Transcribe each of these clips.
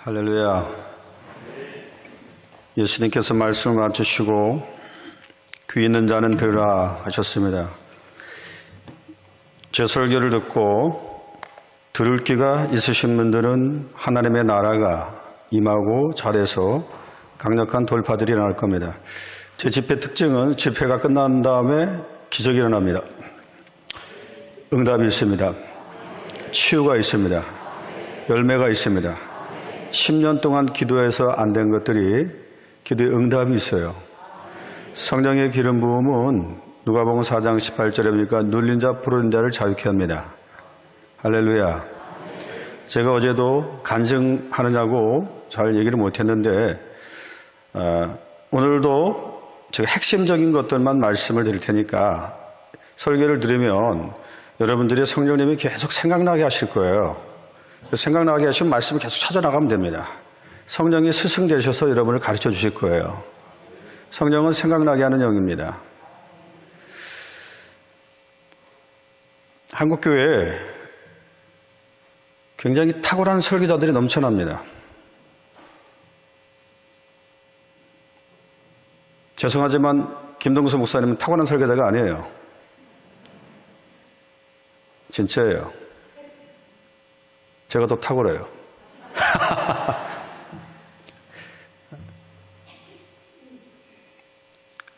할렐루야. 예수님께서 말씀을 맞추시고 귀 있는 자는 들으라 하셨습니다. 제 설교를 듣고 들을 귀가 있으신 분들은 하나님의 나라가 임하고 잘해서 강력한 돌파들이 일어날 겁니다. 제 집회 특징은 집회가 끝난 다음에 기적이 일어납니다. 응답이 있습니다. 치유가 있습니다. 열매가 있습니다. 10년 동안 기도해서 안 된 것들이 기도의 응답이 있어요. 성령의 기름 부음은 누가복음 4장 18절에 보니까 눌린 자 부르는 자를 자유케 합니다. 할렐루야. 제가 어제도 간증하느냐고 잘 얘기를 못했는데 오늘도 제가 핵심적인 것들만 말씀을 드릴 테니까 설교를 들으면 여러분들이 성령님이 계속 생각나게 하실 거예요. 생각나게 하시면 말씀을 계속 찾아나가면 됩니다. 성령이 스승 되셔서 여러분을 가르쳐 주실 거예요. 성령은 생각나게 하는 영입니다. 한국교회에 굉장히 탁월한 설교자들이 넘쳐납니다. 죄송하지만 김동수 목사님은 탁월한 설교자가 아니에요. 진짜예요. 제가 더 탁월해요.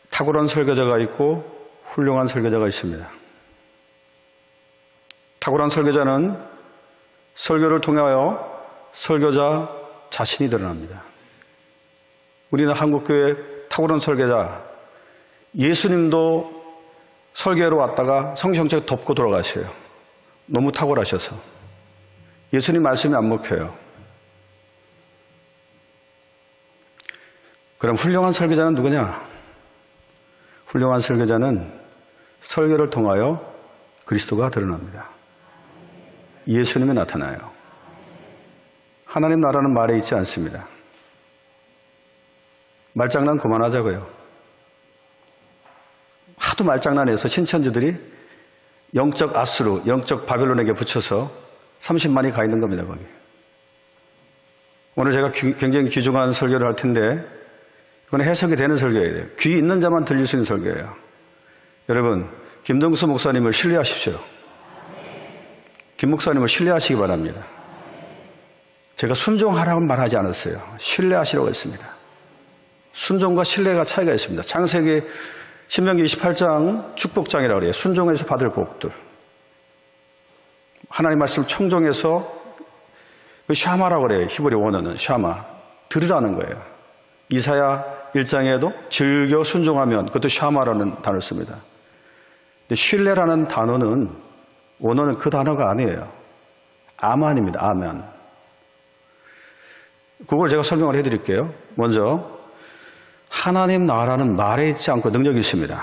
탁월한 설교자가 있고 훌륭한 설교자가 있습니다. 탁월한 설교자는 설교를 통하여 설교자 자신이 드러납니다. 우리는 한국교회 탁월한 설교자, 예수님도 설교로 왔다가 성경책 덮고 돌아가셔요. 너무 탁월하셔서. 예수님 말씀이 안 먹혀요. 그럼 훌륭한 설교자는 누구냐? 훌륭한 설교자는 설교를 통하여 그리스도가 드러납니다. 예수님이 나타나요. 하나님 나라는 말에 있지 않습니다. 말장난 그만하자고요. 하도 말장난해서 신천지들이 영적 아수르, 영적 바벨론에게 붙여서 30만이 가 있는 겁니다, 거기. 오늘 제가 굉장히 귀중한 설교를 할 텐데, 그건 해석이 되는 설교예요. 귀 있는 자만 들릴 수 있는 설교예요. 여러분, 김동수 목사님을 신뢰하십시오. 김 목사님을 신뢰하시기 바랍니다. 제가 순종하라고 말하지 않았어요. 신뢰하시라고 했습니다. 순종과 신뢰가 차이가 있습니다. 창세기 신명기 28장 축복장이라고 그래요. 순종해서 받을 복들. 하나님 말씀을 청종해서 그 샤마라고 그래요. 히브리 원어는 샤마. 들으라는 거예요. 이사야 1장에도 즐겨 순종하면 그것도 샤마라는 단어를 씁니다. 근데 신뢰라는 단어는 원어는 그 단어가 아니에요. 아만입니다. 아만. 그걸 제가 설명을 해드릴게요. 먼저 하나님 나라는 말에 있지 않고 능력이 있습니다.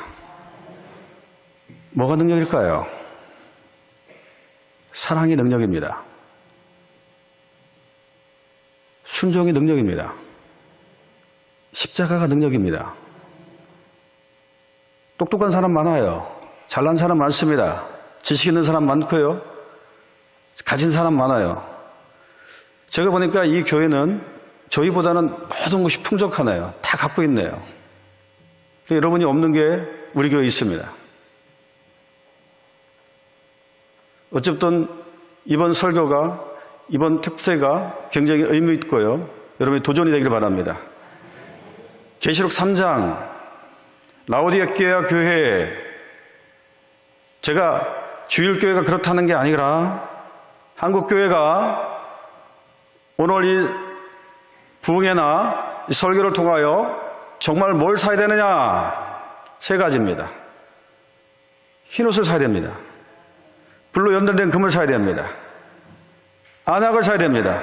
뭐가 능력일까요? 사랑이 능력입니다. 순종이 능력입니다. 십자가가 능력입니다. 똑똑한 사람 많아요. 잘난 사람 많습니다. 지식 있는 사람 많고요. 가진 사람 많아요. 제가 보니까 이 교회는 저희보다는 모든 것이 풍족하네요. 다 갖고 있네요. 여러분이 없는 게 우리 교회에 있습니다. 어쨌든 이번 설교가, 이번 특세가 굉장히 의미 있고요. 여러분이 도전이 되기를 바랍니다. 계시록 3장 라오디게아 교회, 제가 주일교회가 그렇다는 게 아니라 한국교회가 오늘 이 부흥회나 이 설교를 통하여 정말 뭘 사야 되느냐? 세 가지입니다. 흰옷을 사야 됩니다. 불로 연단된 금을 사야 됩니다. 안약을 사야 됩니다.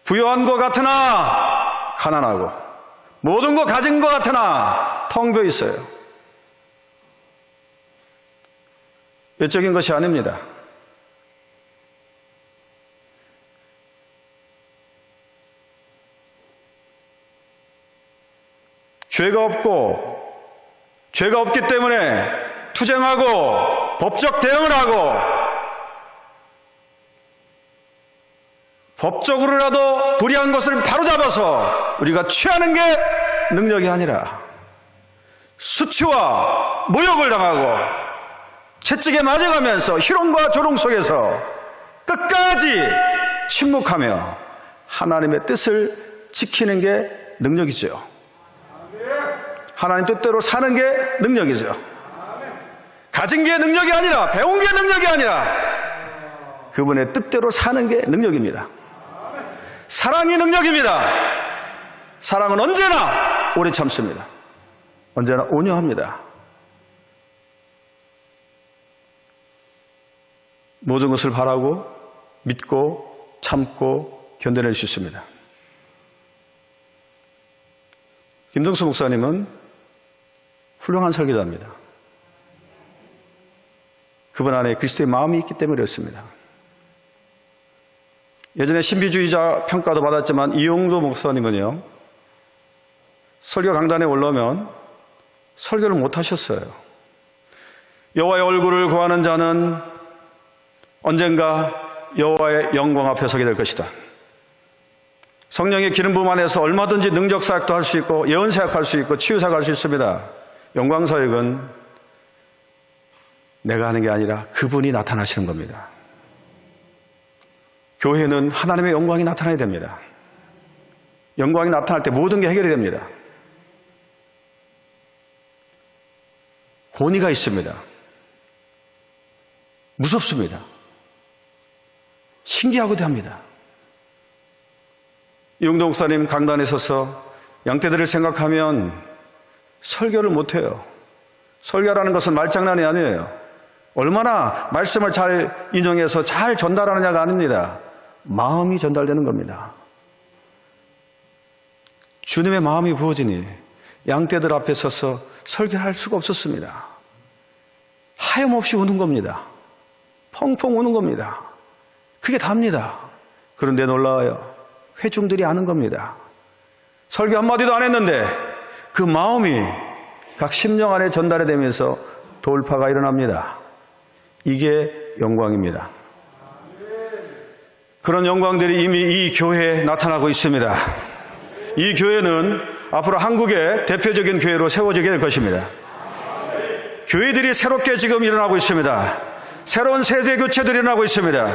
부유한 것 같으나 가난하고 모든 것 가진 것 같으나 텅 비어 있어요. 외적인 것이 아닙니다. 죄가 없기 때문에 투쟁하고 법적 대응을 하고 법적으로라도 불의한 것을 바로잡아서 우리가 취하는 게 능력이 아니라 수치와 모욕을 당하고 채찍에 맞아가면서 희롱과 조롱 속에서 끝까지 침묵하며 하나님의 뜻을 지키는 게 능력이죠. 하나님 뜻대로 사는 게 능력이죠. 가진 게 능력이 아니라, 배운 게 능력이 아니라 그분의 뜻대로 사는 게 능력입니다. 사랑이 능력입니다. 사랑은 언제나 오래 참습니다. 언제나 온유합니다. 모든 것을 바라고 믿고 참고 견뎌낼 수 있습니다. 김동수 목사님은 훌륭한 설교자입니다. 그분 안에 그리스도의 마음이 있기 때문에 그렇습니다. 예전에 신비주의자 평가도 받았지만 이용도 목사님은요, 설교 강단에 올라오면 설교를 못 하셨어요. 여호와의 얼굴을 구하는 자는 언젠가 여호와의 영광 앞에 서게 될 것이다. 성령의 기름 부음 안에서 얼마든지 능력 사역도 할 수 있고 예언 사역할 수 있고 치유 사역할 수 있습니다. 영광 사역은 내가 하는 게 아니라 그분이 나타나시는 겁니다. 교회는 하나님의 영광이 나타나야 됩니다. 영광이 나타날 때 모든 게 해결이 됩니다. 권위가 있습니다. 무섭습니다. 신기하고도 합니다. 이용도 목사님 강단에 서서 양떼들을 생각하면 설교를 못해요. 설교라는 것은 말장난이 아니에요. 얼마나 말씀을 잘 인용해서 잘 전달하느냐가 아닙니다. 마음이 전달되는 겁니다. 주님의 마음이 부어지니 양떼들 앞에 서서 설교할 수가 없었습니다. 하염없이 우는 겁니다. 펑펑 우는 겁니다. 그게 답니다. 그런데 놀라워요. 회중들이 아는 겁니다. 설교 한마디도 안 했는데 그 마음이 각 심령 안에 전달이 되면서 돌파가 일어납니다. 이게 영광입니다. 그런 영광들이 이미 이 교회에 나타나고 있습니다. 이 교회는 앞으로 한국의 대표적인 교회로 세워지게 될 것입니다. 교회들이 새롭게 지금 일어나고 있습니다. 새로운 세대 교체들이 일어나고 있습니다.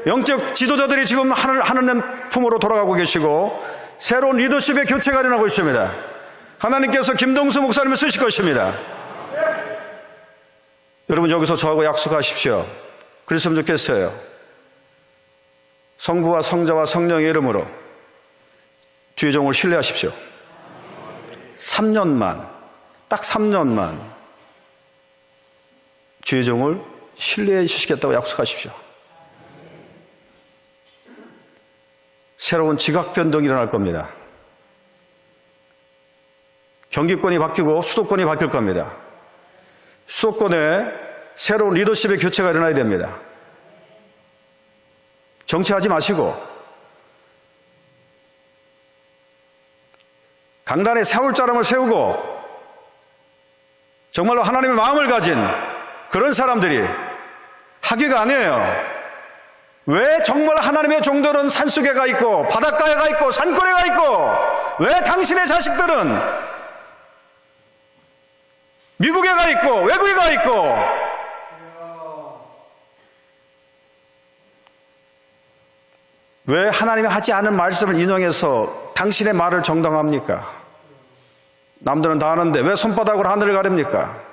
영적 지도자들이 지금 하나님 품으로 돌아가고 계시고 새로운 리더십의 교체가 일어나고 있습니다. 하나님께서 김동수 목사님을 쓰실 것입니다. 여러분 여기서 저하고 약속하십시오. 그랬으면 좋겠어요. 성부와 성자와 성령의 이름으로 주의 종을 신뢰하십시오. 3년만, 딱 3년만 주의 종을 신뢰해 주시겠다고 약속하십시오. 새로운 지각 변동이 일어날 겁니다. 경기권이 바뀌고 수도권이 바뀔 겁니다. 수도권에 새로운 리더십의 교체가 일어나야 됩니다. 정치하지 마시고 강단에 세울 자람을 세우고 정말로 하나님의 마음을 가진 그런 사람들이 하기가 아니에요. 왜 정말 하나님의 종들은 산속에 가 있고 바닷가에 가 있고 산골에 가 있고 왜 당신의 자식들은 미국에 가 있고 외국에 가 있고 왜 하나님이 하지 않은 말씀을 인용해서 당신의 말을 정당합니까? 남들은 다 하는데 왜 손바닥으로 하늘을 가립니까?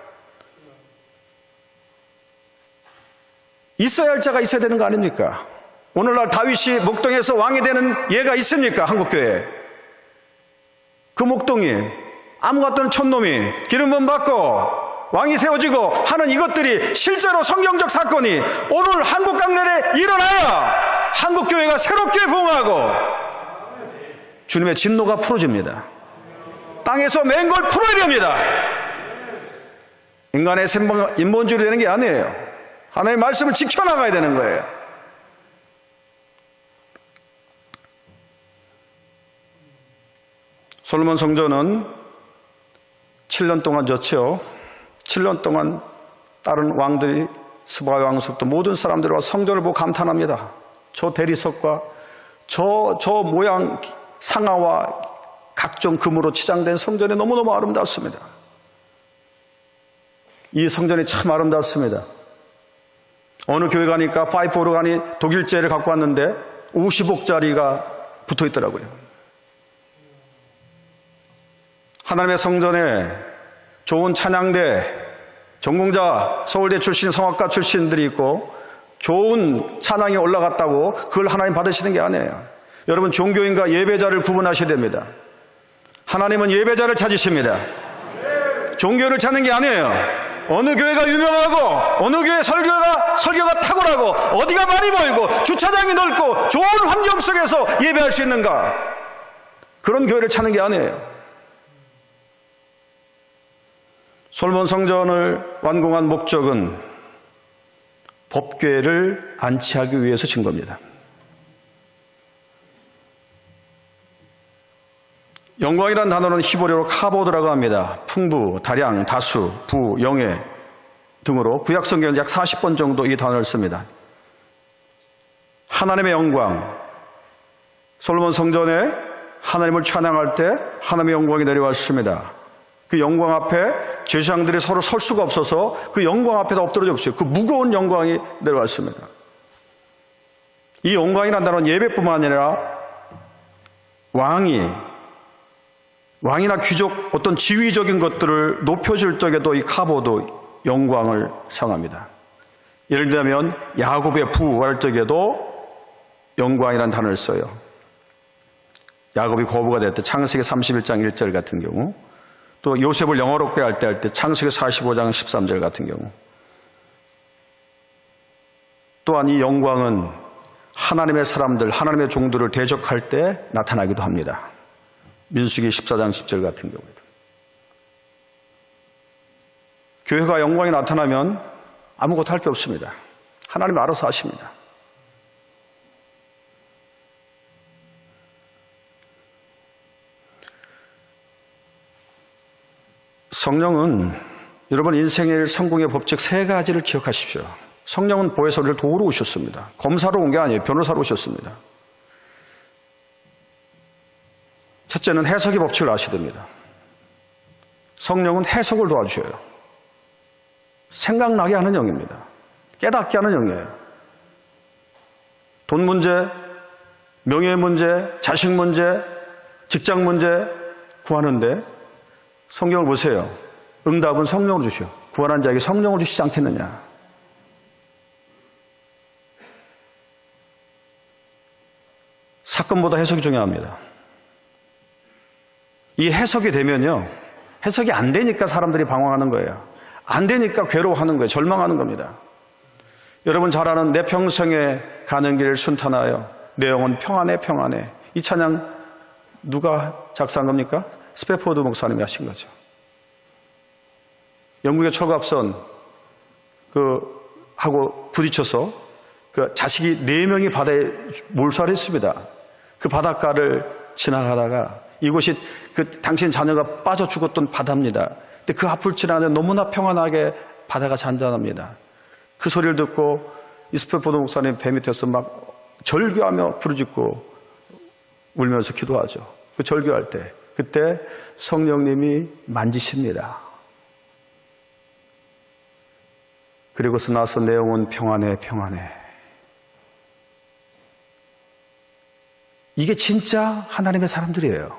있어야 할 자가 있어야 되는 거 아닙니까? 오늘날 다윗이 목동에서 왕이 되는 예가 있습니까? 한국교회에. 그 목동이 아무 것 같던 촌놈이 기름 부음 받고 왕이 세워지고 하는 이것들이 실제로 성경적 사건이 오늘 한국 강단에 일어나야 한국교회가 새롭게 부흥하고 주님의 진노가 풀어집니다. 땅에서 맨 걸 풀어야 됩니다. 인간의 인본주의로 되는 게 아니에요. 하나님의 말씀을 지켜나가야 되는 거예요. 솔로몬 성전은 7년 동안 졌죠. 7년 동안 다른 왕들이 스바의 왕석도 모든 사람들과 성전을 보고 감탄합니다. 저 대리석과 저 모양 상아와 각종 금으로 치장된 성전이 너무너무 아름답습니다. 이 성전이 참 아름답습니다. 어느 교회 가니까 파이프 오르간이 독일제를 갖고 왔는데 50억짜리가 붙어 있더라고요. 하나님의 성전에 좋은 찬양대, 전공자, 서울대 출신, 성악가 출신들이 있고 좋은 찬양이 올라갔다고 그걸 하나님 받으시는 게 아니에요. 여러분, 종교인과 예배자를 구분하셔야 됩니다. 하나님은 예배자를 찾으십니다. 종교를 찾는 게 아니에요. 어느 교회가 유명하고 어느 교회 설교가 탁월하고 어디가 많이 보이고 주차장이 넓고 좋은 환경 속에서 예배할 수 있는가, 그런 교회를 찾는 게 아니에요. 솔몬 성전을 완공한 목적은 법궤를 안치하기 위해서 진 겁니다. 영광이라는 단어는 히브리어로 카보드라고 합니다. 풍부, 다량, 다수, 부, 영예 등으로 구약 성경은 약 40번 정도 이 단어를 씁니다. 하나님의 영광, 솔로몬 성전에 하나님을 찬양할 때 하나님의 영광이 내려왔습니다. 그 영광 앞에 제사장들이 서로 설 수가 없어서 그 영광 앞에다 엎드려졌어요. 그 무거운 영광이 내려왔습니다. 이 영광이라는 단어는 예배뿐만 아니라 왕이나 귀족 어떤 지위적인 것들을 높여줄 적에도 이 카보드 영광을 상합니다. 예를 들면 야곱의 부할 적에도 영광이라는 단어를 써요. 야곱이 거부가 될 때 창세기 31장 1절 같은 경우, 또 요셉을 영어롭게 할 때 창세기 45장 13절 같은 경우, 또한 이 영광은 하나님의 사람들, 하나님의 종들을 대적할 때 나타나기도 합니다. 민수기 14장 10절 같은 경우에도. 교회가 영광이 나타나면 아무것도 할 게 없습니다. 하나님이 알아서 하십니다. 성령은 여러분 인생의 성공의 법칙 3가지를 기억하십시오. 성령은 보혜사를 도우러 오셨습니다. 검사로 온 게 아니에요. 변호사로 오셨습니다. 첫째는 해석의 법칙을 아셔야 됩니다. 성령은 해석을 도와주셔요. 생각나게 하는 영입니다. 깨닫게 하는 영이에요. 돈 문제, 명예 문제, 자식 문제, 직장 문제 구하는데 성경을 보세요. 응답은 성령으로 주시오. 구원한 자에게 성령을 주시지 않겠느냐. 사건보다 해석이 중요합니다. 이 해석이 되면요, 해석이 안 되니까 사람들이 방황하는 거예요. 안 되니까 괴로워하는 거예요. 절망하는 겁니다. 여러분 잘 아는 내 평생에 가는 길 순탄하여 내 영혼 평안해 평안해, 이 찬양 누가 작사한 겁니까? 스페포드 목사님이 하신 거죠. 영국의 철갑선 하고 부딪혀서 자식이 4명이 바다에 몰살했습니다. 그 바닷가를 지나가다가 이곳이 당신 자녀가 빠져 죽었던 바다입니다. 근데 그 앞을 지나는데 너무나 평안하게 바다가 잔잔합니다. 그 소리를 듣고 이스페포드 목사님 배 밑에서 막 절규하며 부르짖고 울면서 기도하죠. 그 절규할 때 그때 성령님이 만지십니다. 그리고서 나서 내 영혼 평안해 평안해. 이게 진짜 하나님의 사람들이에요.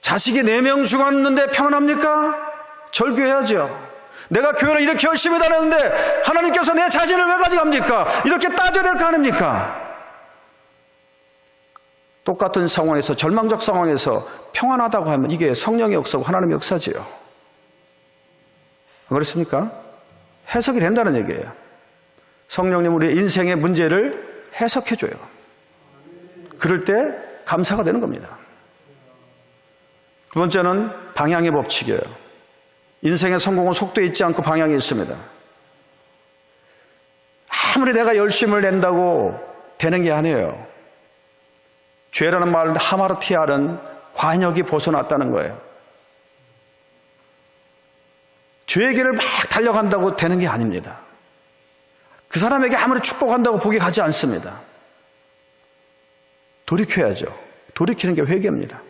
자식이 4명 죽었는데 평안합니까? 절규해야죠. 내가 교회를 이렇게 열심히 다녔는데 하나님께서 내 자신을 왜 가져갑니까? 이렇게 따져야 될 거 아닙니까? 똑같은 상황에서, 절망적 상황에서 평안하다고 하면 이게 성령의 역사고 하나님의 역사지요. 안 그렇습니까? 해석이 된다는 얘기예요. 성령님 우리의 인생의 문제를 해석해줘요. 그럴 때 감사가 되는 겁니다. 두 번째는 방향의 법칙이에요. 인생의 성공은 속도에 있지 않고 방향이 있습니다. 아무리 내가 열심을 낸다고 되는 게 아니에요. 죄라는 말은 하마르티알은 관역이 벗어났다는 거예요. 죄의 길을 막 달려간다고 되는 게 아닙니다. 그 사람에게 아무리 축복한다고 복이 가지 않습니다. 돌이켜야죠. 돌이키는 게 회개입니다.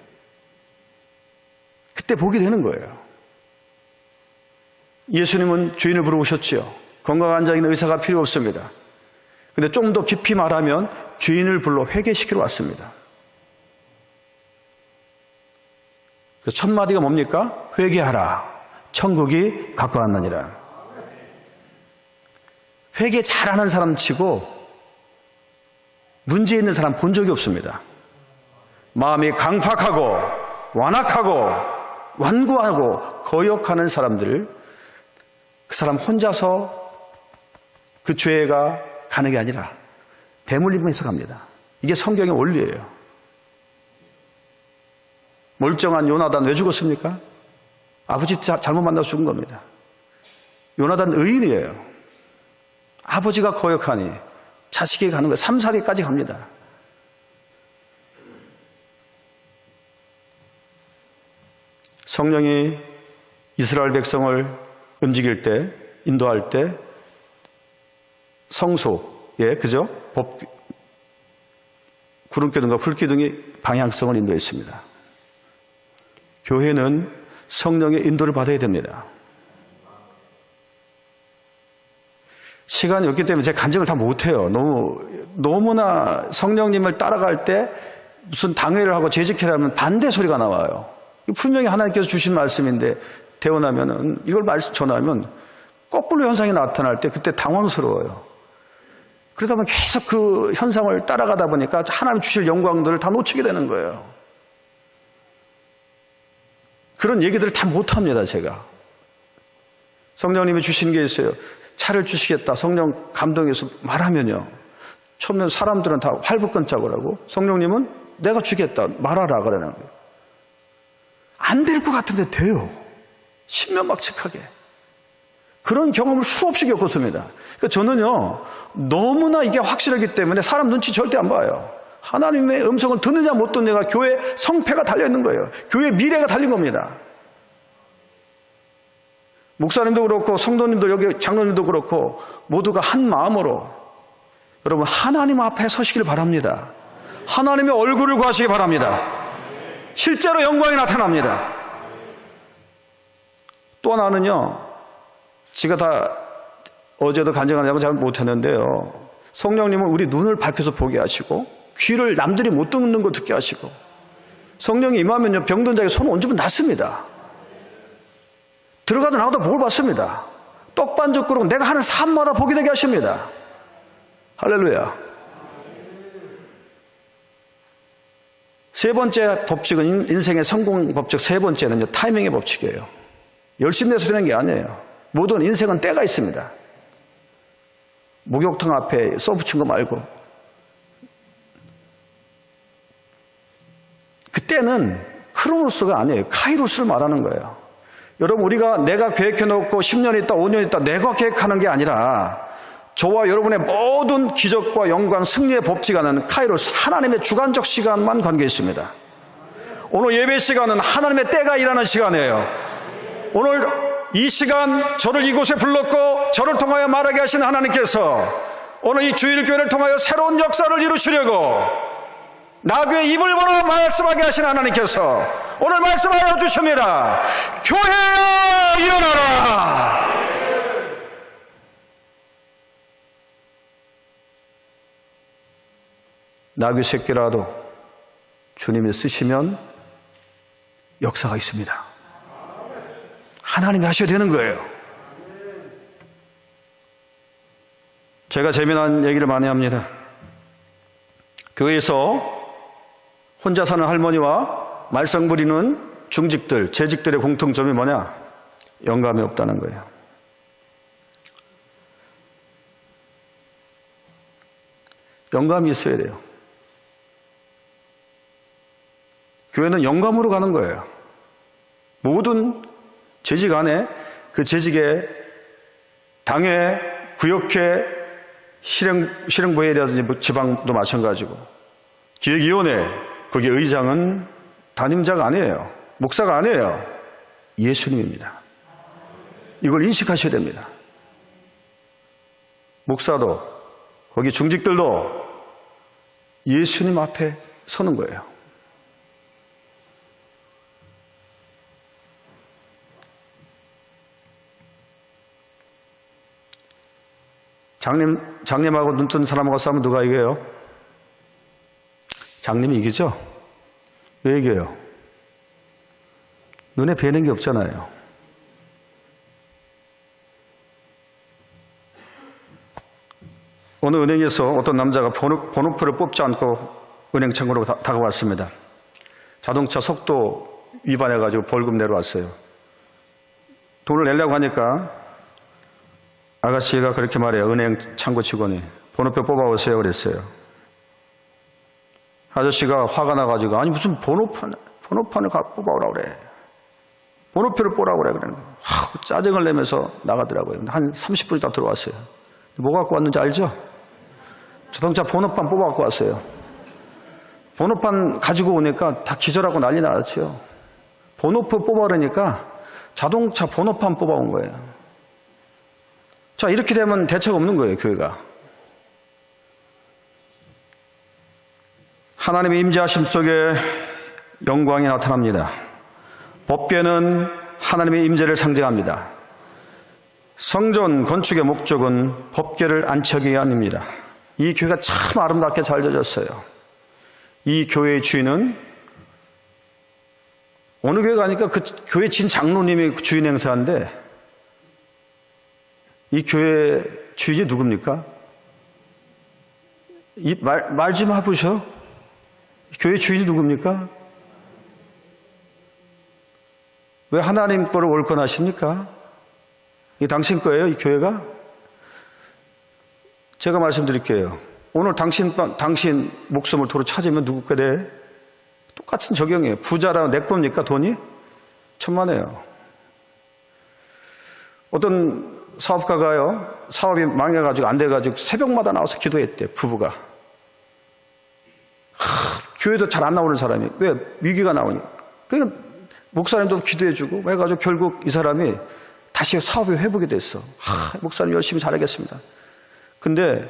그때 복이 되는 거예요. 예수님은 주인을 부르셨지요. 건강한 자에게는 의사가 필요 없습니다. 근데 좀 더 깊이 말하면 주인을 불러 회개시키러 왔습니다. 그래서 첫 마디가 뭡니까? 회개하라. 천국이 가까웠느니라. 회개 잘하는 사람 치고 문제 있는 사람 본 적이 없습니다. 마음이 강팍하고 완악하고 완고하고 거역하는 사람들, 그 사람 혼자서 그 죄가 가는 게 아니라 배물림에서 갑니다. 이게 성경의 원리예요. 멀쩡한 요나단 왜 죽었습니까? 아버지 잘못 만나서 죽은 겁니다. 요나단 의인이에요. 아버지가 거역하니 자식에게 가는 거예요. 3, 4개까지 갑니다. 성령이 이스라엘 백성을 움직일 때, 인도할 때 성소에, 그죠? 구름기둥과 불기둥이 방향성을 인도했습니다. 교회는 성령의 인도를 받아야 됩니다. 시간이 없기 때문에 제 간증을 다 못해요. 너무나 성령님을 따라갈 때 무슨 당회를 하고 재직회를 하면 반대 소리가 나와요. 분명히 하나님께서 주신 말씀인데 대원하면은 이걸 전하면 거꾸로 현상이 나타날 때 그때 당황스러워요. 그러다 보면 계속 그 현상을 따라가다 보니까 하나님 주실 영광들을 다 놓치게 되는 거예요. 그런 얘기들을 다 못합니다, 제가. 성령님이 주신 게 있어요. 차를 주시겠다. 성령 감동해서 말하면요. 처음엔 사람들은 다 활부끈짝을 하고 성령님은 내가 주겠다. 말하라 그러는 거예요. 안 될 것 같은데 돼요. 신명막측하게. 그런 경험을 수없이 겪었습니다. 그러니까 저는요, 너무나 이게 확실하기 때문에 사람 눈치 절대 안 봐요. 하나님의 음성을 듣느냐 못 듣느냐가 교회 성패가 달려있는 거예요. 교회 미래가 달린 겁니다. 목사님도 그렇고 성도님도 여기 장로님도 그렇고 모두가 한 마음으로 여러분 하나님 앞에 서시길 바랍니다. 하나님의 얼굴을 구하시기 바랍니다. 실제로 영광이 나타납니다. 또 하나는요, 제가 다 어제도 간증하냐고 잘 못했는데요, 성령님은 우리 눈을 밝혀서 보게 하시고 귀를 남들이 못 듣는 거 듣게 하시고 성령이 임하면요 병든 자에게 손을 얹으면 낫습니다. 들어가도 나오다 복을 받습니다. 떡반죽 그릇 내가 하는 삶마다 복이 되게 하십니다. 할렐루야. 세 번째 법칙은 인생의 성공 법칙, 세 번째는요 타이밍의 법칙이에요. 열심히 내서 되는 게 아니에요. 모든 인생은 때가 있습니다. 목욕탕 앞에 써붙인 거 말고 그때는 크로노스가 아니에요. 카이로스를 말하는 거예요. 여러분 우리가 내가 계획해놓고 10년 있다 5년 있다 내가 계획하는 게 아니라 저와 여러분의 모든 기적과 영광 승리의 법칙하는 카이로스 하나님의 주관적 시간만 관계 있습니다. 오늘 예배 시간은 하나님의 때가 일하는 시간이에요. 오늘 이 시간 저를 이곳에 불렀고 저를 통하여 말하게 하신 하나님께서 오늘 이 주일교회를 통하여 새로운 역사를 이루시려고 나귀의 입을 벌어 말씀하게 하신 하나님께서 오늘 말씀하여 주십니다. 교회야 일어나라. 나귀 새끼라도 주님이 쓰시면 역사가 있습니다. 하나님이 하셔야 되는 거예요. 제가 재미난 얘기를 많이 합니다. 교회에서 혼자 사는 할머니와 말썽 부리는 중직들, 재직들의 공통점이 뭐냐? 영감이 없다는 거예요. 영감이 있어야 돼요. 교회는 영감으로 가는 거예요. 모든 재직 안에 그 재직의 당회, 구역회, 실행부회라든지 지방도 마찬가지고 기획위원회, 거기 의장은 담임자가 아니에요. 목사가 아니에요. 예수님입니다. 이걸 인식하셔야 됩니다. 목사도 거기 중직들도 예수님 앞에 서는 거예요. 장님하고 눈 뜬 사람하고 싸우면 누가 이겨요? 장님이 이기죠? 왜 이겨요? 눈에 뵈는 게 없잖아요. 어느 은행에서 어떤 남자가 번호표를 뽑지 않고 은행 창구로 다가왔습니다. 자동차 속도 위반해가지고 벌금 내려왔어요. 돈을 내려고 하니까 아가씨가 그렇게 말해요. 은행 창구 직원이. 번호표 뽑아오세요 그랬어요. 아저씨가 화가 나가지고 아니 무슨 번호판을 뽑아오라 그래. 번호표를 뽑으라고 그래. 짜증을 내면서 나가더라고요. 한 30분 있다 들어왔어요. 뭐 갖고 왔는지 알죠? 자동차 번호판 뽑아갖고 왔어요. 번호판 가지고 오니까 다 기절하고 난리 났죠. 번호표 뽑아오라니까 자동차 번호판 뽑아온 거예요. 자, 이렇게 되면 대책 없는 거예요, 교회가. 하나님의 임재하심 속에 영광이 나타납니다. 법궤는 하나님의 임재를 상징합니다. 성전 건축의 목적은 법궤를 안치하기 위함입니다. 이 교회가 참 아름답게 잘 져졌어요. 이 교회의 주인은 어느 교회 가니까 그 교회 진 장로님이 주인 행세하는데 이 교회 주인이 누굽니까? 말 좀 해보셔. 교회 주인이 누굽니까? 왜 하나님 거를 월권하십니까? 이게 당신 거예요, 이 교회가? 제가 말씀드릴게요. 오늘 당신 목숨을 도로 찾으면 누구 거 돼? 똑같은 적용이에요. 부자라 내 겁니까, 돈이? 천만에요. 어떤 사업가가요, 사업이 망해가지고 안 돼가지고 새벽마다 나와서 기도했대, 부부가. 교회도 잘 안 나오는 사람이. 왜? 위기가 나오니. 그러니까 목사님도 기도해주고 해가지고 결국 이 사람이 다시 사업이 회복이 됐어. 목사님 열심히 잘하겠습니다. 근데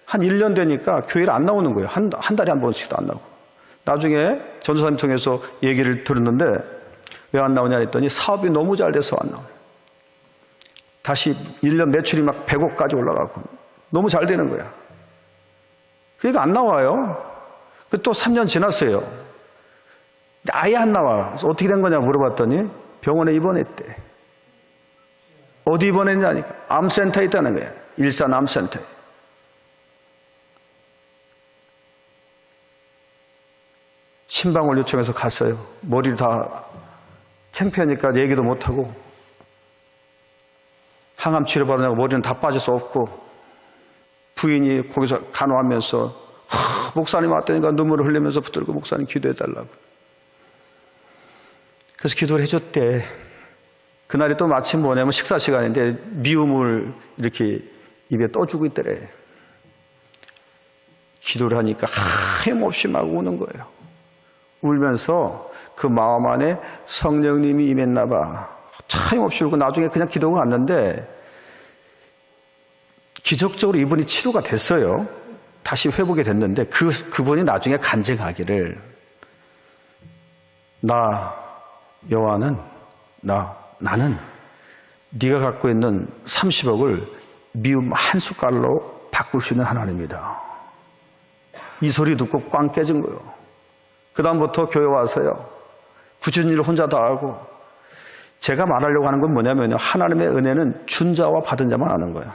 한 1년 되니까 교회를 안 나오는 거예요. 한 달에 한 번씩도 안 나오고. 나중에 전도사님 통해서 얘기를 들었는데 왜 안 나오냐 했더니 사업이 너무 잘 돼서 안 나와요. 다시 1년 매출이 막 100억까지 올라가고 너무 잘 되는 거야. 그러니까 안 나와요. 또 3년 지났어요. 아예 안 나와. 그래서 어떻게 된 거냐 물어봤더니 병원에 입원했대. 어디 입원했냐니까 암센터에 있다는 거야. 일산 암센터에. 신방울 요청해서 갔어요. 머리를 다 창피하니까 얘기도 못하고 항암 치료받으냐고 머리는 다 빠져서 없고 부인이 거기서 간호하면서 목사님 왔다니까 눈물을 흘리면서 붙들고 목사님 기도해달라고. 그래서 기도를 해줬대. 그날이 또 마침 뭐냐면 식사 시간인데 미움을 이렇게 입에 떠주고 있더래. 기도를 하니까 하염없이 막 우는 거예요. 울면서 그 마음 안에 성령님이 임했나 봐. 하염없이 울고 나중에 그냥 기도가 왔는데 기적적으로 이분이 치료가 됐어요. 다시 회복이 됐는데 그분이 나중에 간증하기를 나는 네가 갖고 있는 30억을 미움 한 숟갈로 바꿀 수 있는 하나님이다. 이 소리 듣고 꽝 깨진 거예요. 그 다음부터 교회 와서요. 굳은 일을 혼자 다 하고 제가 말하려고 하는 건 뭐냐면요. 하나님의 은혜는 준 자와 받은 자만 아는 거예요.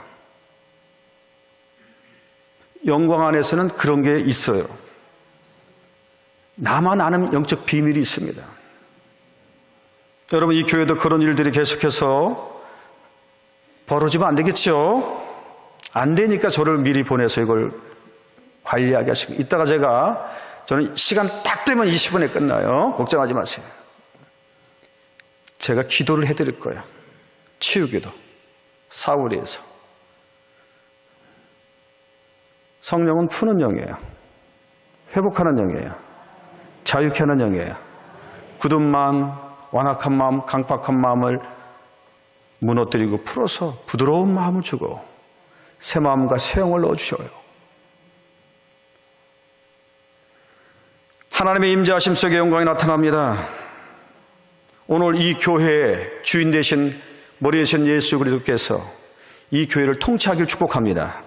영광 안에서는 그런 게 있어요. 나만 아는 영적 비밀이 있습니다. 여러분 이 교회도 그런 일들이 계속해서 벌어지면 안 되겠죠? 안 되니까 저를 미리 보내서 이걸 관리하게 하시고 이따가 저는 시간 딱 되면 20분에 끝나요. 걱정하지 마세요. 제가 기도를 해드릴 거예요. 치유기도 사울이에서. 성령은 푸는 영이에요. 회복하는 영이에요. 자유케 하는 영이에요. 굳은 마음, 완악한 마음, 강팍한 마음을 무너뜨리고 풀어서 부드러운 마음을 주고 새 마음과 새 영을 넣어주셔요. 하나님의 임재하심 속에 영광이 나타납니다. 오늘 이 교회의 주인 되신 머리 되신 예수 그리스도께서 이 교회를 통치하기를 축복합니다.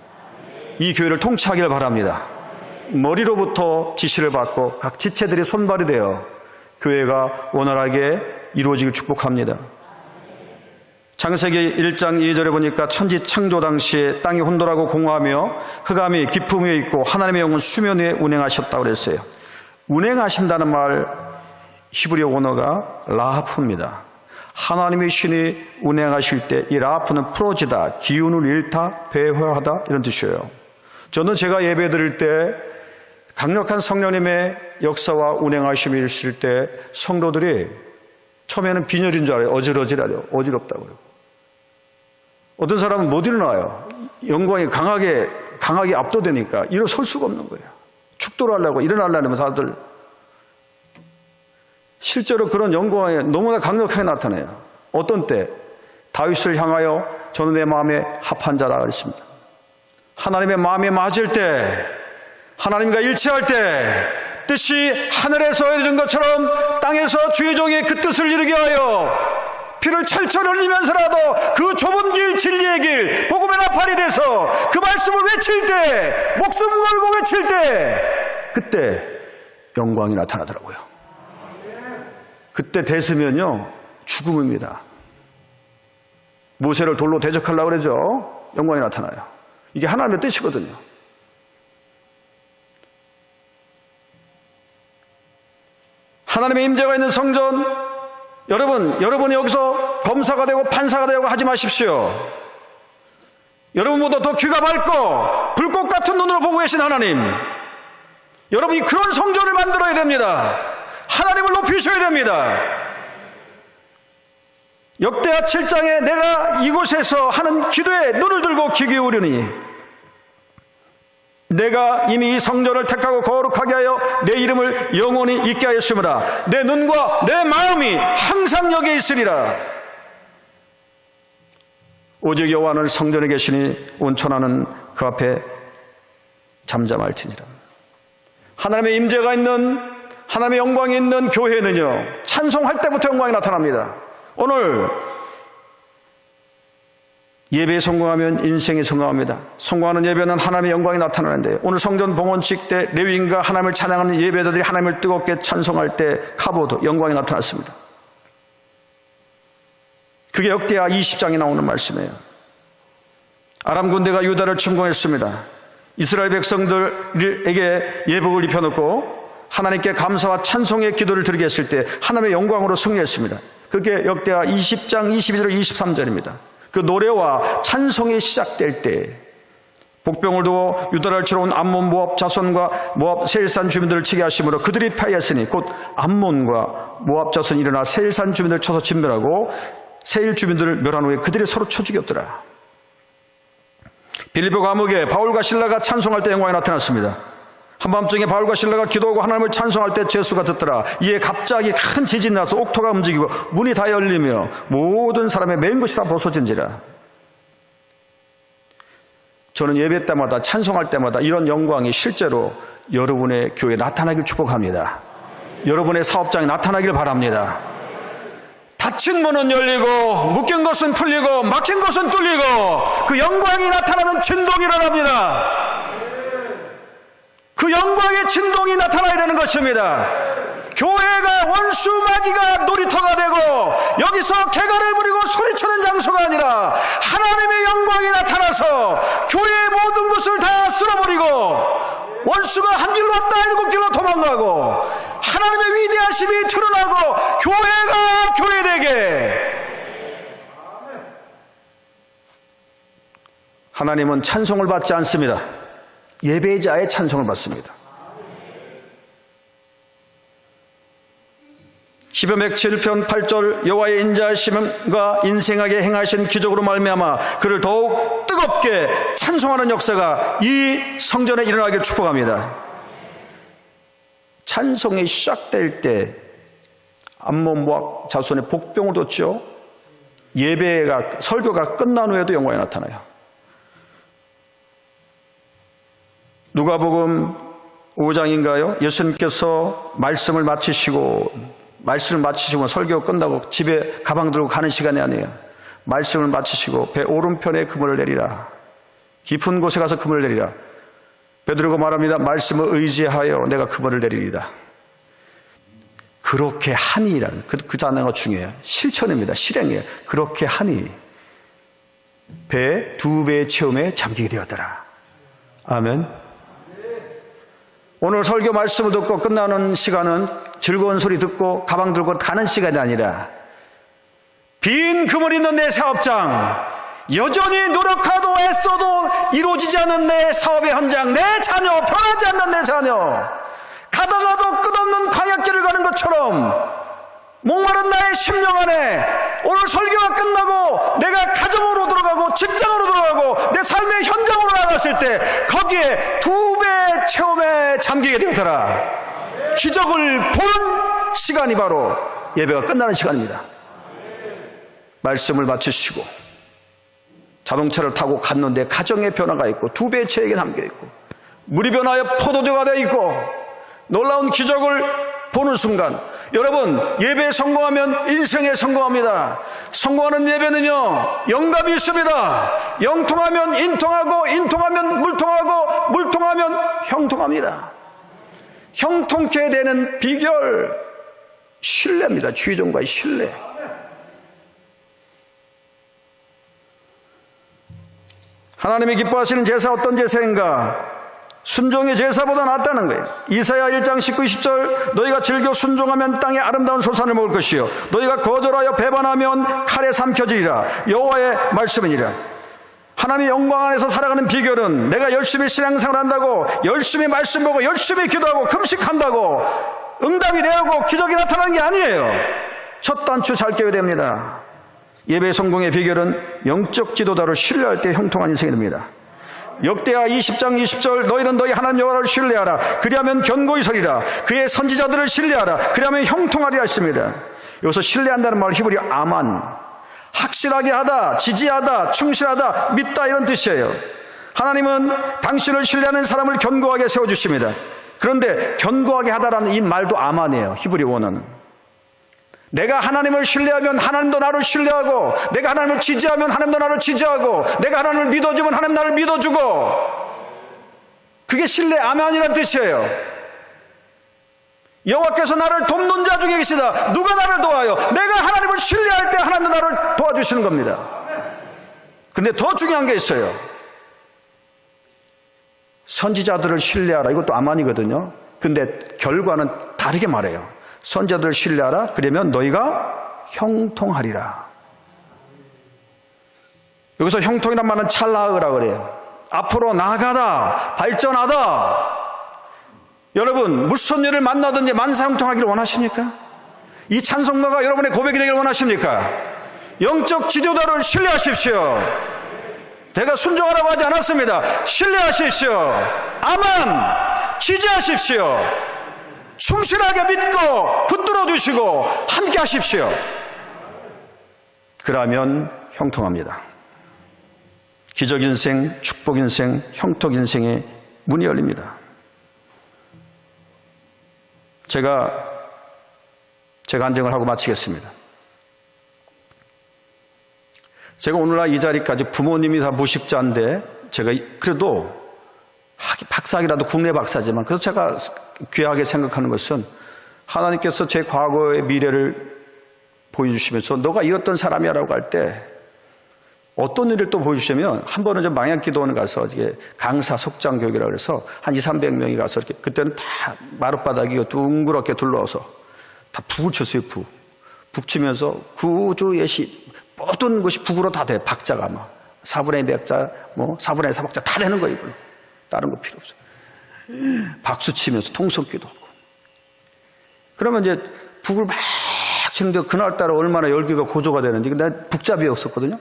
이 교회를 통치하기를 바랍니다. 머리로부터 지시를 받고 각 지체들이 손발이 되어 교회가 원활하게 이루어지길 축복합니다. 창세기 1장 2절에 보니까 천지 창조 당시에 땅이 혼돈하고 공허하며 흑암이 깊음 위에 있고 하나님의 영은 수면 위에 운행하셨다고 그랬어요. 운행하신다는 말 히브리어 언어가 라하프입니다. 하나님의 신이 운행하실 때 이 라하프는 풀어지다, 기운을 잃다, 배회하다 이런 뜻이에요. 저는 제가 예배 드릴 때 강력한 성령님의 역사와 운행하심이 있을 때 성도들이 처음에는 빈혈인 줄 알아요. 어지럽다고요. 어떤 사람은 못 일어나요. 영광이 강하게 압도되니까 일어설 수가 없는 거예요. 축도를 하려고 일어나려면 다들 실제로 그런 영광이 너무나 강력하게 나타나요. 어떤 때 다윗을 향하여 저는 내 마음에 합한 자라 그랬습니다. 하나님의 마음에 맞을 때, 하나님과 일치할 때 뜻이 하늘에서 이루어진 것처럼 땅에서 주의 종이 그 뜻을 이루게 하여 피를 철철 흘리면서라도 그 좁은 길, 진리의 길, 복음의 나팔이 돼서 그 말씀을 외칠 때, 목숨 걸고 외칠 때 그때 영광이 나타나더라고요. 그때 됐으면요 죽음입니다. 모세를 돌로 대적하려고 그러죠. 영광이 나타나요. 이게 하나님의 뜻이거든요. 하나님의 임재가 있는 성전, 여러분이 여기서 검사가 되고 판사가 되고 하지 마십시오. 여러분보다 더 귀가 밝고 불꽃 같은 눈으로 보고 계신 하나님, 여러분이 그런 성전을 만들어야 됩니다. 하나님을 높이셔야 됩니다. 역대하 7장에 내가 이곳에서 하는 기도에 눈을 들고 귀 기울이니 내가 이미 이 성전을 택하고 거룩하게 하여 내 이름을 영원히 있게 하였으므로 내 눈과 내 마음이 항상 여기에 있으리라. 오직 여호와는 성전에 계시니 온천하는 그 앞에 잠잠할지니라. 하나님의 임재가 있는, 하나님의 영광이 있는 교회는요 찬송할 때부터 영광이 나타납니다. 오늘 예배에 성공하면 인생이 성공합니다. 성공하는 예배는 하나님의 영광이 나타나는데, 오늘 성전 봉헌식 때 레위인과 하나님을 찬양하는 예배자들이 하나님을 뜨겁게 찬송할 때 카보드 영광이 나타났습니다. 그게 역대하 20장에 나오는 말씀이에요. 아람 군대가 유다를 침공했습니다. 이스라엘 백성들에게 예복을 입혀놓고 하나님께 감사와 찬송의 기도를 드리게 했을 때 하나님의 영광으로 승리했습니다. 그게 역대하 20장 22절 23절입니다. 그 노래와 찬송이 시작될 때 복병을 두고 유다를 치러 온 암몬 모압 자손과 모압 세일산 주민들을 치게 하심으로 그들이 패하였으니 곧 암몬과 모압 자손이 일어나 세일산 주민들을 쳐서 진멸하고 세일 주민들을 멸한 후에 그들이 서로 쳐 죽였더라. 빌립보 감옥에 바울과 실라가 찬송할 때 영광이 나타났습니다. 한밤중에 바울과 실라가 기도하고 하나님을 찬송할 때 죄수가 듣더라. 이에 갑자기 큰 지진이 나서 옥토가 움직이고 문이 다 열리며 모든 사람의 매인 것이 다 벗어진지라. 저는 예배 때마다 찬송할 때마다 이런 영광이 실제로 여러분의 교회에 나타나길 축복합니다. 여러분의 사업장에 나타나길 바랍니다. 닫힌 문은 열리고 묶인 것은 풀리고 막힌 것은 뚫리고 그 영광이 나타나면 진동이 일어납니다. 그 영광의 진동이 나타나야 되는 것입니다. 교회가 원수 마귀가 놀이터가 되고 여기서 개가를 부리고 소리치는 장소가 아니라 하나님의 영광이 나타나서 교회의 모든 것을 다 쓸어버리고 원수가 한 길로 왔다 일곱 길로 도망가고 하나님의 위대하심이 드러나고 교회가 교회되게. 하나님은 찬송을 받지 않습니다. 예배자의 찬송을 받습니다. 시편 107편 8절 여호와의 인자하심과 인생하게 행하신 기적으로 말미암아 그를 더욱 뜨겁게 찬송하는 역사가 이 성전에 일어나길 축복합니다. 찬송이 시작될 때 암몬 모압 자손의 복병을 뒀죠. 예배가 설교가 끝난 후에도 영광이 나타나요. 누가복음 5장인가요? 예수님께서 말씀을 마치시고 설교 끝나고 집에 가방 들고 가는 시간이 아니에요. 말씀을 마치시고 배 오른편에 그물을 내리라. 깊은 곳에 가서 그물을 내리라. 베드로가 말합니다. 말씀을 의지하여 내가 그물을 내리리라. 그렇게 하니라는 그 단어가 중요해요. 실천입니다. 실행이에요. 그렇게 하니 배 2배의 체험에 잠기게 되었더라. 아멘. 오늘 설교 말씀을 듣고 끝나는 시간은 즐거운 소리 듣고 가방 들고 가는 시간이 아니라 빈 그물 있는 내 사업장, 여전히 노력하도 애써도 이루어지지 않는 내 사업의 현장, 내 자녀, 변하지 않는 내 자녀, 가다가도 끝없는 광야길을 가는 것처럼 목마른 나의 심령 안에 오늘 설교가 끝나고 내가 가정으로 들어가고 직장으로 들어가고 내 삶의 현장으로 나갔을 때 거기에 2배의 체험에 잠기게 되더라. 기적을 보는 시간이 바로 예배가 끝나는 시간입니다. 말씀을 마치시고 자동차를 타고 갔는데 가정의 변화가 있고 2배의 체액에 담겨 있고 물이 변하여 포도주가 되어 있고 놀라운 기적을 보는 순간 여러분 예배에 성공하면 인생에 성공합니다. 성공하는 예배는요 영감이 있습니다. 영통하면 인통하고 인통하면 물통하고 물통하면 형통합니다. 형통케 되는 비결 신뢰입니다. 주의종과의 신뢰. 하나님이 기뻐하시는 제사 어떤 제사인가? 순종의 제사보다 낫다는 거예요. 이사야 1장 19, 20절 너희가 즐겨 순종하면 땅의 아름다운 소산을 먹을 것이요 너희가 거절하여 배반하면 칼에 삼켜지리라. 여호와의 말씀이니라. 하나님의 영광 안에서 살아가는 비결은 내가 열심히 신앙생활 한다고 열심히 말씀 보고 열심히 기도하고 금식한다고 응답이 되고 기적이 나타나는 게 아니에요. 첫 단추 잘 껴야 됩니다. 예배 성공의 비결은 영적 지도자를 신뢰할 때 형통한 인생이 됩니다. 역대하 20장 20절 너희는 너희 하나님 여호와를 신뢰하라. 그리하면 견고히 서리라. 그의 선지자들을 신뢰하라. 그리하면 형통하리라 했습니다. 여기서 신뢰한다는 말 히브리 아만, 확실하게 하다, 지지하다, 충실하다, 믿다 이런 뜻이에요. 하나님은 당신을 신뢰하는 사람을 견고하게 세워주십니다. 그런데 견고하게 하다라는 이 말도 아만이에요. 히브리 원어는. 내가 하나님을 신뢰하면 하나님도 나를 신뢰하고 내가 하나님을 지지하면 하나님도 나를 지지하고 내가 하나님을 믿어주면 하나님 나를 믿어주고 그게 신뢰 아멘이라는 뜻이에요. 여호와께서 나를 돕는 자 중에 계시다. 누가 나를 도와요? 내가 하나님을 신뢰할 때 하나님도 나를 도와주시는 겁니다. 그런데 더 중요한 게 있어요. 선지자들을 신뢰하라. 이것도 아멘이거든요. 근데 결과는 다르게 말해요. 선지자들을 신뢰하라. 그러면 너희가 형통하리라. 여기서 형통이란 말은 찰나으라 그래요. 앞으로 나아가다, 발전하다. 여러분 무슨 일을 만나든지 만사형통하기를 원하십니까? 이 찬송가가 여러분의 고백이 되기를 원하십니까? 영적 지도자를 신뢰하십시오. 내가 순종하라고 하지 않았습니다. 신뢰하십시오. 아멘. 지지하십시오. 충실하게 믿고 붙들어 주시고 함께 하십시오. 그러면 형통합니다. 기적 인생, 축복 인생, 형통 인생의 문이 열립니다. 제가 간증을 하고 마치겠습니다. 제가 오늘날 이 자리까지 부모님이 다 무식자인데 제가 그래도 박사학이라도 국내 박사지만 그래서 제가 귀하게 생각하는 것은 하나님께서 제 과거의 미래를 보여주시면서 너가 이었던 사람이야 라고 할 때 어떤 일을 또 보여주시면 한 번은 저 망향기도원 가서 이게 강사 속장 교육이라고 해서 한 200~300명이 가서 이렇게 그때는 다 마룻바닥이 둥그렇게 둘러서 다 북을 쳤어요. 북 치면서 구주 예시 모든 것이 북으로 다 돼. 박자가 막 4분의 2박자 뭐 4분의 4박자 다 되는 거예요. 이걸로. 다른 거 필요 없어요. 박수 치면서 통성기도 하고. 그러면 이제 북을 막 치는데 그날따라 얼마나 열기가 고조가 되는지. 난 북잡이였었거든요.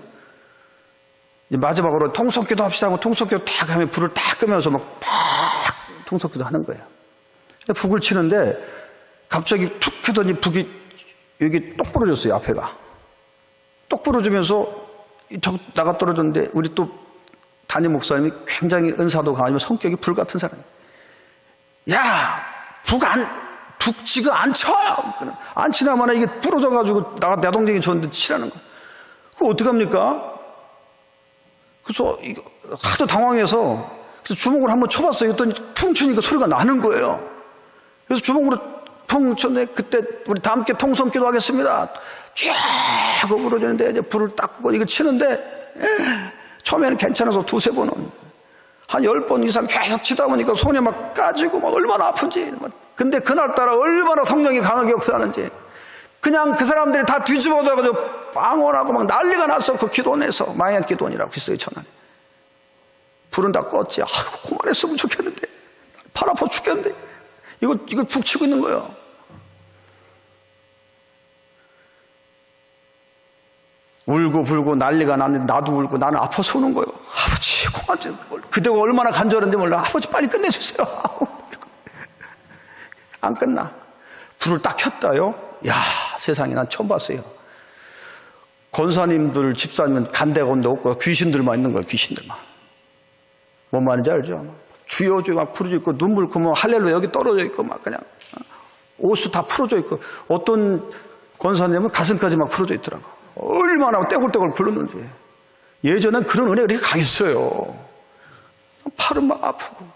마지막으로 통성기도 합시다 하고 통성기도 딱 하면 불을 딱 끄면서 막 통성기도 하는 거예요. 북을 치는데 갑자기 툭 하더니 북이 여기 똑 부러졌어요. 앞에가. 똑 부러지면서 나가 떨어졌는데 우리 또 담임 목사님이 굉장히 은사도 강하지만 성격이 불같은 사람이에요. 야, 북지가 안 쳐! 안 치나마나 이게 부러져가지고 내 동생이 줬는데 치라는 거. 그거 어떡합니까? 그래서 하도 당황해서 그래서 주먹으로 한번 쳐봤어요. 그랬더니 퉁 치니까 소리가 나는 거예요. 그래서 주먹으로 퉁 쳤는데 그때 우리 다 함께 통성기도 하겠습니다. 쫙 부러지는데 이제 불을 딱 끄고 이거 치는데 처음에는 괜찮아서 두세 번은 한 10번 이상 계속 치다 보니까 손이 막 까지고 막 얼마나 아픈지. 근데 그날따라 얼마나 성령이 강하게 역사하는지 그냥 그 사람들이 다 뒤집어져가지고 빵원하고 막 난리가 났어. 그 기도원에서 마약 기도원이라고 있어요. 천안에. 불은 다 껐지. 아이고 그만했으면 좋겠는데 팔 아파 죽겠는데 이거 푹 치고 있는 거예요. 울고 불고 난리가 났는데 나도 울고 나는 아파서 우는 거예요. 아버지 그만. 그때가 얼마나 간절한지 몰라. 아버지 빨리 끝내주세요. 안 끝나. 불을 딱 켰다요. 야, 세상에 난 처음 봤어요. 권사님들 집사님은 간데가 온데 없고 귀신들만 있는 거예요. 귀신들만. 뭔 말인지 알죠? 주여 주여 막 부러져 있고 눈물 그 뭐 할렐루야 여기 떨어져 있고 막 그냥 옷이 다 풀어져 있고 어떤 권사님은 가슴까지 막 풀어져 있더라고. 얼마나 떼굴떼굴 굴렀는지. 예전엔 그런 은혜가 이렇게 강했어요. 팔은 막 아프고.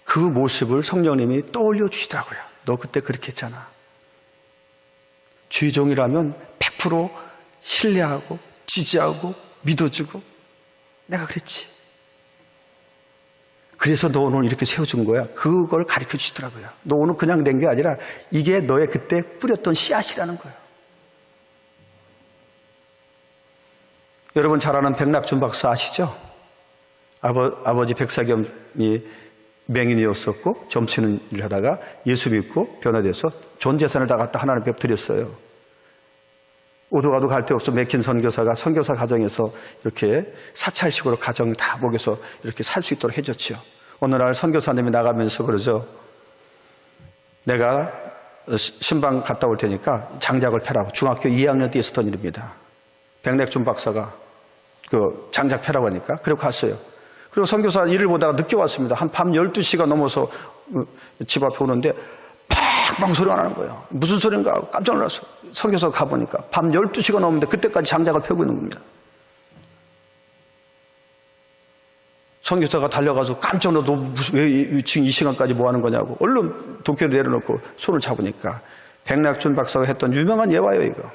그 모습을 성령님이 떠올려 주시더라고요. 너 그때 그렇게 했잖아. 주의 종이라면 100% 신뢰하고 지지하고 믿어주고 내가 그랬지. 그래서 너 오늘 이렇게 세워준 거야. 그걸 가르쳐 주시더라고요. 너 오늘 그냥 된 게 아니라 이게 너의 그때 뿌렸던 씨앗이라는 거예요. 여러분 잘 아는 백낙준 박사 아시죠? 아버지 백사겸이 맹인이었었고 점치는 일을 하다가 예수 믿고 변화돼서 전 재산을 다 갖다 하나님 앞에 드렸어요. 오도 가도 갈 데 없어 맥힌 선교사가 선교사 가정에서 이렇게 사찰식으로 가정 다 먹여서 이렇게 살 수 있도록 해줬죠. 어느 날 선교사님이 나가면서 그러죠. 내가 신방 갔다 올 테니까 장작을 패라고. 중학교 2학년 때 있었던 일입니다. 백낙준 박사가 그 장작 패라고 하니까 그렇게 갔어요. 그리고 선교사 일을 보다가 늦게 왔습니다. 한 밤 12시가 넘어서 집 앞에 오는데 팡팡 소리가 나는 거예요. 무슨 소리인가 하고 깜짝 놀랐어요. 선교사 가보니까 밤 12시가 넘었는데 그때까지 장작을 펴고 있는 겁니다. 선교사가 달려가서 깜짝 놀라서 왜 지금 이 시간까지 뭐 하는 거냐고 얼른 도끼를 내려놓고 손을 잡으니까 백낙준 박사가 했던 유명한 예화예요. 이거.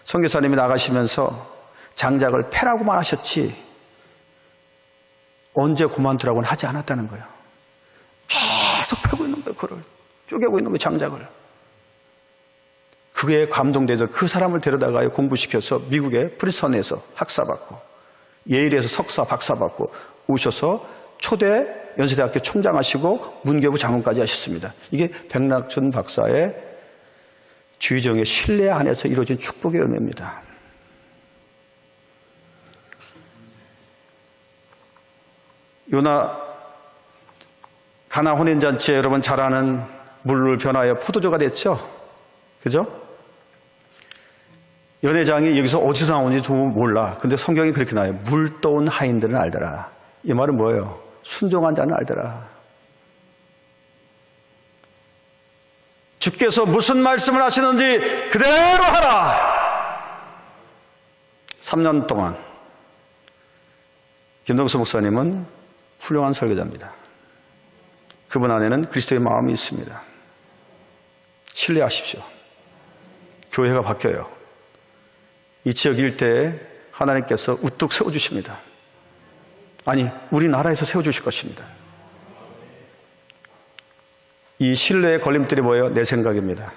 선교사님이 나가시면서 장작을 패라고만 하셨지 언제 그만두라고는 하지 않았다는 거예요. 계속 펴고 있는 거예요. 그걸 쪼개고 있는 거예요. 장작을. 그게 감동돼서 그 사람을 데려다가 공부시켜서 미국의 프리스턴에서 학사받고 예일에서 석사 박사받고 오셔서 초대 연세대학교 총장하시고 문교부 장관까지 하셨습니다. 이게 백낙준 박사의 주의정의 신뢰 안에서 이루어진 축복의 은혜입니다. 요나 가나 혼인잔치에 여러분 잘 아는 물을 변하여 포도주가 됐죠? 그죠? 연회장이 여기서 어디서 나오는지 좀 몰라. 근데 성경이 그렇게 나와요. 물 떠온 하인들은 알더라. 이 말은 뭐예요? 순종한 자는 알더라. 주께서 무슨 말씀을 하시는지 그대로 하라. 3년 동안 김동수 목사님은 훌륭한 설교자입니다. 그분 안에는 그리스도의 마음이 있습니다. 신뢰하십시오. 교회가 바뀌어요. 이 지역 일대에 하나님께서 우뚝 세워주십니다. 아니, 우리나라에서 세워주실 것입니다. 이 신뢰의 걸림돌이 뭐예요? 내 생각입니다.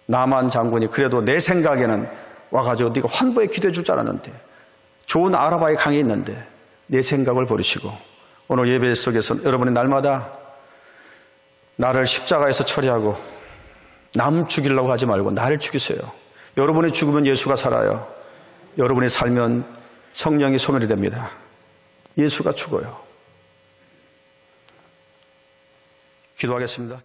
나만 장군이 그래도 내 생각에는 와가지고 네가 환부에 기도해 줄 줄 알았는데 좋은 아라바의 강이 있는데 내 생각을 버리시고 오늘 예배 속에서 여러분이 날마다 나를 십자가에서 처리하고 남 죽이려고 하지 말고 나를 죽이세요. 여러분이 죽으면 예수가 살아요. 여러분이 살면 성령이 소멸이 됩니다. 예수가 죽어요. 기도하겠습니다.